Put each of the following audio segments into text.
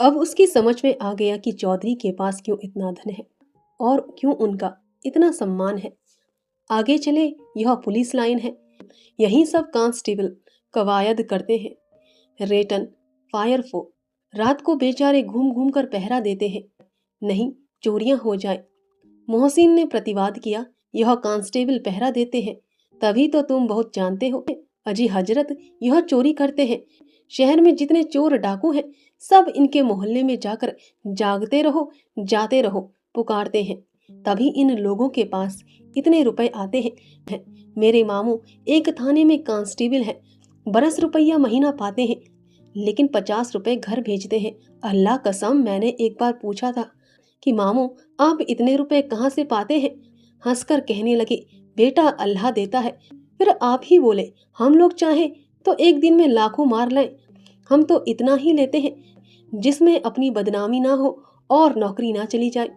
अब उसकी समझ में आ गया कि चौधरी के पास क्यों इतना धन है और क्यों उनका इतना सम्मान है। आगे चले, यह पुलिस लाइन है। यहीं सब कांस्टेबल कवायद करते हैं। रेटन, फायरफो रात को बेचारे घूम घूम कर पहरा देते हैं, नहीं चोरियां हो जाए। मोहसिन ने प्रतिवाद किया, यह कांस्टेबल पहरा देते हैं तभी तो तुम बहुत जानते हो। अजी हजरत, यह चोरी करते हैं। शहर में जितने चोर डाकू हैं सब इनके मोहल्ले में जाकर जागते रहो जाते रहो पुकारते हैं, तभी इन लोगों के पास इतने रुपए आते हैं। मेरे मामू एक थाने में कांस्टेबल है, बरस रुपया महीना पाते हैं, लेकिन 50 रुपए घर भेजते हैं। अल्लाह कसम, मैंने एक बार पूछा था कि मामू आप इतने रुपए कहाँ से पाते हैं? हंसकर कहने लगे, बेटा अल्लाह देता है। फिर आप ही बोले, हम लोग चाहें तो एक दिन में लाखों मार लें, हम तो इतना ही लेते हैं जिसमें अपनी बदनामी ना हो और नौकरी ना चली जाए।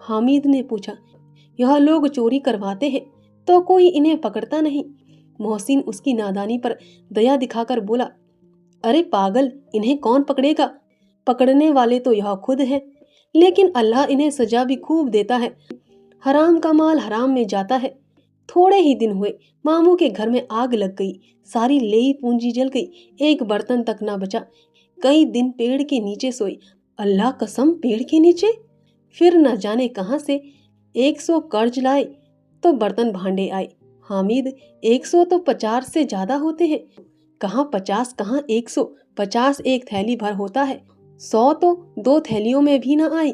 हामिद ने पूछा, यह लोग चोरी करवाते हैं तो कोई इन्हें पकड़ता नहीं? मोहसिन उसकी नादानी पर दया दिखाकर बोला, अरे पागल, इन्हें कौन पकड़ेगा? पकड़ने वाले तो यह खुद है, लेकिन अल्लाह इन्हें सजा भी खूब देता है। हराम का माल हराम में जाता है। थोड़े ही दिन हुए, मामू के घर में आग लग गई, सारी लेई पूंजी जल गई, एक बर्तन तक ना बचा। कई दिन पेड़ के नीचे सोई। अल्लाह कसम, पेड़ के नीचे? फिर न जाने कहां से 100 कर्ज लाए तो बर्तन भांडे आए। हामिद, 100 तो 50 से ज्यादा होते हैं। कहाँ 50, कहाँ 100? 50 एक थैली भर होता है, 100 तो 2 थैलियों में भी ना आई।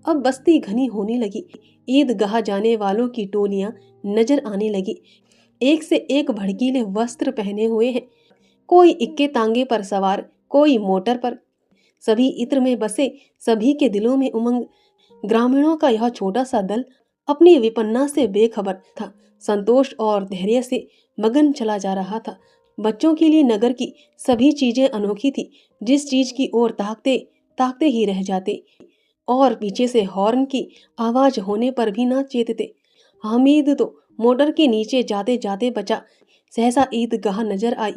अब बस्ती घनी होने लगी, ईदगाह जाने वालों की टोलियां नजर आने लगी। एक से एक भड़कीले वस्त्र पहने हुए हैं, कोई इक्के तांगे पर सवार, कोई मोटर पर। सभी इत्र में बसे, सभी के दिलों में उमंग। ग्रामीणों का यह छोटा सा दल अपनी विपन्ना से बेखबर था, संतोष और धैर्य से मगन चला जा रहा था। बच्चों के लिए नगर की सभी चीजें अनोखी थी, जिस चीज की ओर ताकते ताकते ही रह जाते और पीछे से हॉर्न की आवाज होने पर भी ना चेतते। हामिद तो मोटर के नीचे जाते जाते बचा। सहसा ईदगाह नजर आई।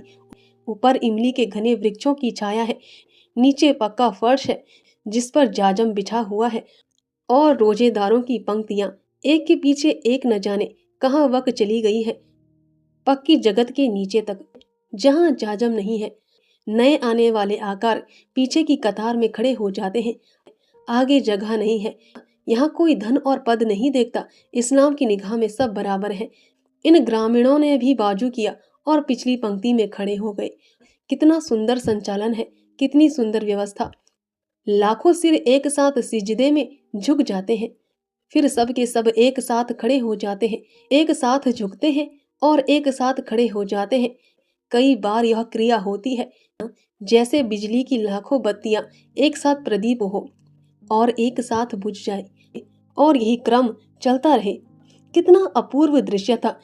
ऊपर इमली के घने वृक्षों की छाया है, नीचे पक्का फर्श है जिस पर जाजम बिछा हुआ है और रोजेदारों की पंक्तियां एक के पीछे एक न जाने कहाँ वक्त चली गई है। पक्की जगत के नीचे तक जहाँ जाजम नहीं है, नए आने वाले आकार पीछे की कतार में खड़े हो जाते हैं। आगे जगह नहीं है। यहाँ कोई धन और पद नहीं देखता, इस्लाम की निगाह में सब बराबर है। इन ग्रामीणों ने भी बाजू किया और पिछली पंक्ति में खड़े हो गए। कितना सुंदर संचालन है, कितनी सुंदर व्यवस्था। लाखों सिर एक साथ सिजदे में झुक जाते हैं, फिर सब के सब एक साथ खड़े हो जाते हैं, एक साथ झुकते हैं और एक साथ खड़े हो जाते हैं। कई बार यह क्रिया होती है जैसे बिजली की लाखों बत्तियां एक साथ प्रदीप हो और एक साथ बुझ जाए और यही क्रम चलता रहे। कितना अपूर्व दृश्य था,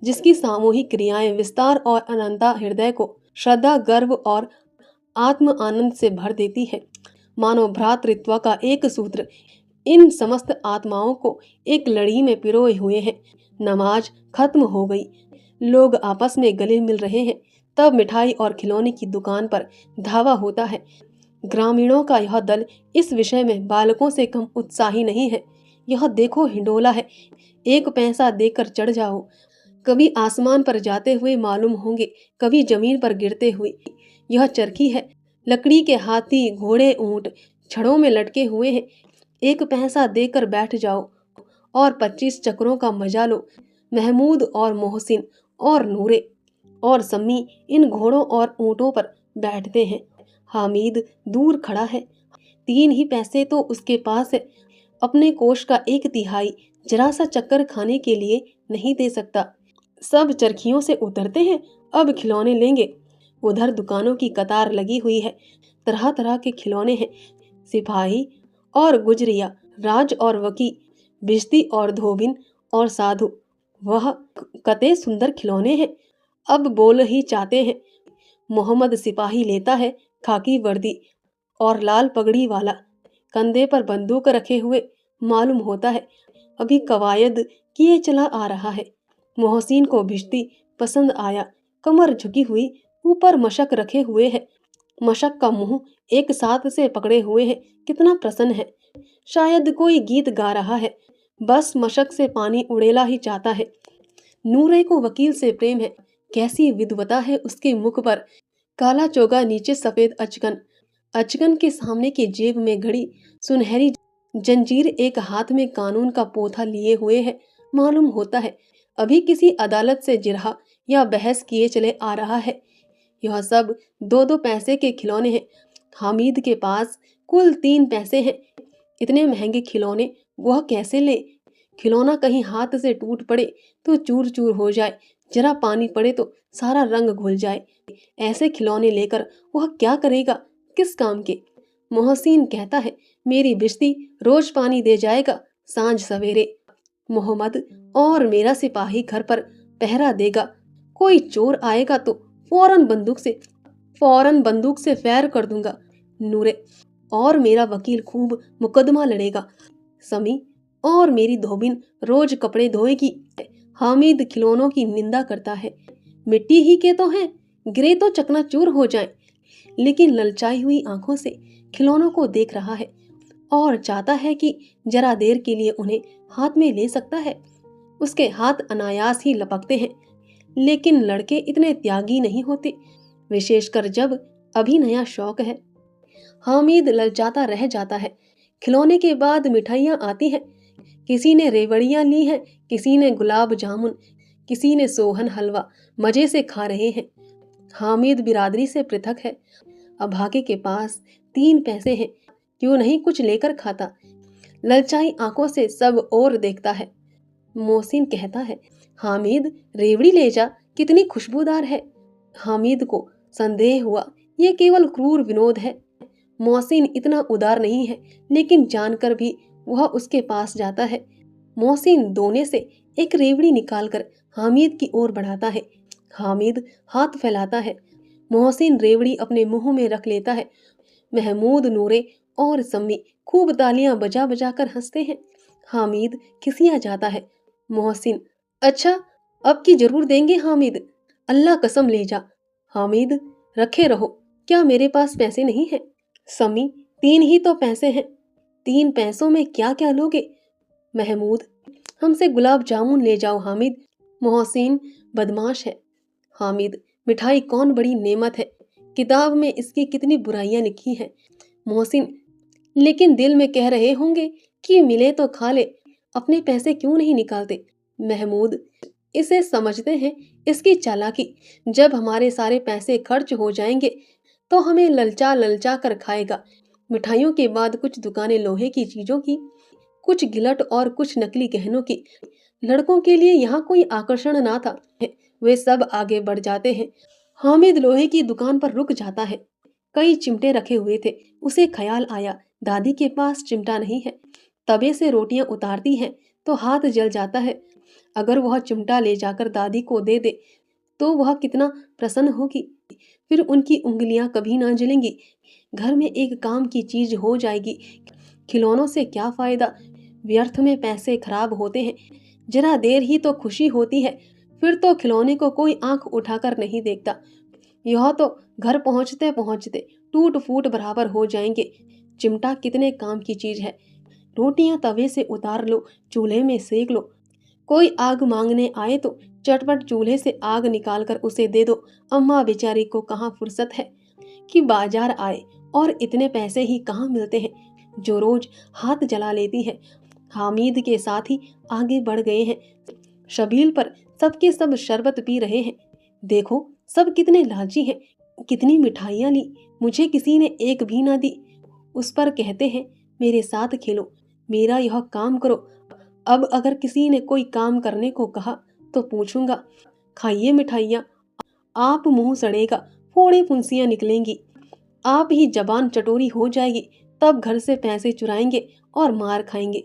जिसकी सामूहिक क्रियाएं विस्तार और अनंता हृदय को श्रद्धा, गर्व और आत्म आनंद से भर देती है। मानो भ्रातृत्व का एक सूत्र इन समस्त आत्माओं को एक लड़ी में पिरोए हुए है। नमाज खत्म हो गई, लोग आपस में गले मिल रहे हैं, तब मिठाई और खिलौने की दुकान पर धावा होता है। ग्रामीणों का यह दल इस विषय में बालकों से कम उत्साही नहीं है। यह देखो हिंडोला है, एक पैसा देकर चढ़ जाओ। कभी आसमान पर जाते हुए मालूम होंगे, कभी जमीन पर गिरते हुए। यह चरखी है, लकड़ी के हाथी, घोड़े, ऊंट छड़ों में लटके हुए हैं। एक पैसा देकर बैठ जाओ और 25 चक्रों का मजा लो। महमूद और मोहसिन और नूरे और सम्मी इन घोड़ों और ऊंटों पर बैठते हैं। हामिद दूर खड़ा है, 3 ही पैसे तो उसके पास है। अपने कोष का 1/3 जरा सा चक्कर खाने के लिए नहीं दे सकता। सब चरखियों से उतरते हैं, अब खिलौने लेंगे। उधर दुकानों की कतार लगी हुई है, तरह तरह के खिलौने हैं। सिपाही और गुजरिया, राज और वकी, बिश्ती और धोबिन और साधु, वह कते सुंदर खिलौने हैं। अब बोल ही चाहते हैं। मोहम्मद सिपाही लेता है खाकी वर्दी और लाल पगड़ी वाला, कंधे पर बंदूक रखे हुए मालूम होता है अभी कवायद किए चला आ रहा है। मोहसिन को भिश्ती पसंद आया, कमर झुकी हुई, ऊपर मशक रखे हुए है, मशक का मुंह एक साथ से पकड़े हुए है, कितना प्रसन्न है। शायद कोई गीत गा रहा है, बस मशक से पानी उड़ेला ही चाहता है। नूरे को वकील से प्रेम है, कैसी विद्वता है उसके मुख पर। काला चोगा, नीचे सफेद अचकन। अचकन के सामने की जेब में घड़ी सुनहरी जंजीर, एक हाथ में कानून का पोथा लिए हुए है। मालूम होता है अभी किसी अदालत से जिरहा या बहस किए चले आ रहा है। यह सब 2-2 पैसे के खिलौने हैं। हामिद के पास कुल 3 पैसे हैं। इतने महंगे खिलौने वह कैसे ले? खिलौना कहीं हाथ से टूट पड़े तो चूर चूर हो जाए, जरा पानी पड़े तो सारा रंग घुल जाए। ऐसे खिलौने लेकर वह क्या करेगा, किस काम के? मोहसिन कहता है मेरी बिश्ती रोज पानी दे जाएगा सांझ सवेरे। मोहम्मद और मेरा सिपाही घर पर पहरा देगा। कोई चोर आएगा तो फौरन बंदूक से फायर कर दूंगा। नूरे और मेरा वकील खूब मुकदमा लड़ेगा। समी और मेरी धोबिन रोज कपड़े धोएगी। हामिद खिलौनों की निंदा करता है, मिट्टी ही के तो हैं, गिरे तो चकनाचूर हो जाएं। लेकिन ललचाई हुई आंखों से खिलौनों को देख रहा है और चाहता है कि जरा देर के लिए उन्हें हाथ में ले सकता है। उसके हाथ अनायास ही लपकते हैं, लेकिन लड़के इतने त्यागी नहीं होते, विशेषकर जब अभी नया शौक है। हामिद ललचाता रह जाता है। खिलौने के बाद मिठाइयाँ आती हैं। किसी ने रेवड़ियाँ ली हैं, किसी ने गुलाब जामुन, किसी ने सोहन हलवा मजे से खा रहे हैं। हामिद बिरादरी से पृथक है। अभागे के पास 3 पैसे हैं, क्यों नहीं कुछ लेकर खाता? ललचाई आंखों से सब और देखता है। मोहसिन कहता है हामिद रेवड़ी ले जा, कितनी खुशबूदार है। हामिद को संदेह हुआ ये केवल क्रूर विनोद है। मोहसिन इतना उदार नहीं है, लेकिन जानकर भी वह उसके पास जाता है। मोहसिन दोने से एक रेवड़ी निकालकर हामिद की ओर बढ़ाता है। हामिद हाथ फैलाता है। मोहसिन रेवड़ी अपने मुंह में रख लेता है। महमूद, नूरे और सम्मी खूब तालियां बजा बजा कर हंसते हैं। हामिद खिसिया जाता है। मोहसिन अच्छा, अब की जरूर देंगे हामिद, अल्लाह कसम ले जा। हामिद रखे रहो, क्या मेरे पास पैसे नहीं हैं? सम्मी 3 ही तो पैसे हैं, 3 पैसों में क्या क्या लोगे? महमूद हमसे गुलाब जामुन ले जाओ हामिद। मोहसिन बदमाश है। हामिद मिठाई कौन बड़ी नेमत है, किताब में इसकी कितनी बुराइयां लिखी हैं। मोहसिन लेकिन दिल में कह रहे होंगे कि मिले तो खा ले, अपने पैसे क्यों नहीं निकालते? महमूद इसे समझते हैं इसकी चालाकी, जब हमारे सारे पैसे खर्च हो जाएंगे तो हमें ललचा ललचा कर खाएगा। मिठाइयों के बाद कुछ दुकानें लोहे की चीजों की, कुछ गिलट और कुछ नकली गहनों की। लड़कों के लिए यहाँ कोई आकर्षण ना था, वे सब आगे बढ़ जाते हैं। हामिद लोहे की दुकान पर रुक जाता है। कई चिमटे रखे हुए थे। उसे ख्याल आया दादी के पास चिमटा नहीं है। तवे से रोटियां उतारती हैं तो हाथ जल जाता है। अगर वह चिमटा ले जाकर दादी को दे दे तो वह कितना प्रसन्न होगी। फिर उनकी उंगलियां कभी ना जलेंगी। घर में एक काम की चीज हो जाएगी। खिलौनों से क्या फायदा, व्यर्थ में पैसे खराब होते हैं। जरा देर ही तो खुशी होती है, फिर तो खिलौने को कोई आंख उठाकर नहीं देखता। यह तो घर पहुंचते पहुंचते टूट फूट बराबर हो जाएंगे। चिमटा कितने काम की चीज है। रोटियां तवे से उतार लो, चूल्हे में सेक लो। कोई आग मांगने आए तो चटपट चूल्हे से आग निकालकर उसे दे दो। अम्मा बेचारी को कहाँ फुर्सत है कि बाजार आए, और इतने पैसे ही कहाँ मिलते हैं जो रोज हाथ जला लेती है। हामिद के साथ ही आगे बढ़ गए हैं। शबील पर सबके सब शरबत पी रहे हैं। देखो सब कितने लालची हैं, कितनी मिठाइयाँ ली, मुझे किसी ने एक भी ना दी। उस पर कहते हैं मेरे साथ खेलो, मेरा यह काम करो। अब अगर किसी ने कोई काम करने को कहा तो पूछूंगा खाइए मिठाइयाँ, आप मुंह सड़ेगा, फोड़े फुंसियाँ निकलेंगी, आप ही जबान चटोरी हो जाएगी। तब घर से पैसे चुराएंगे और मार खाएंगे।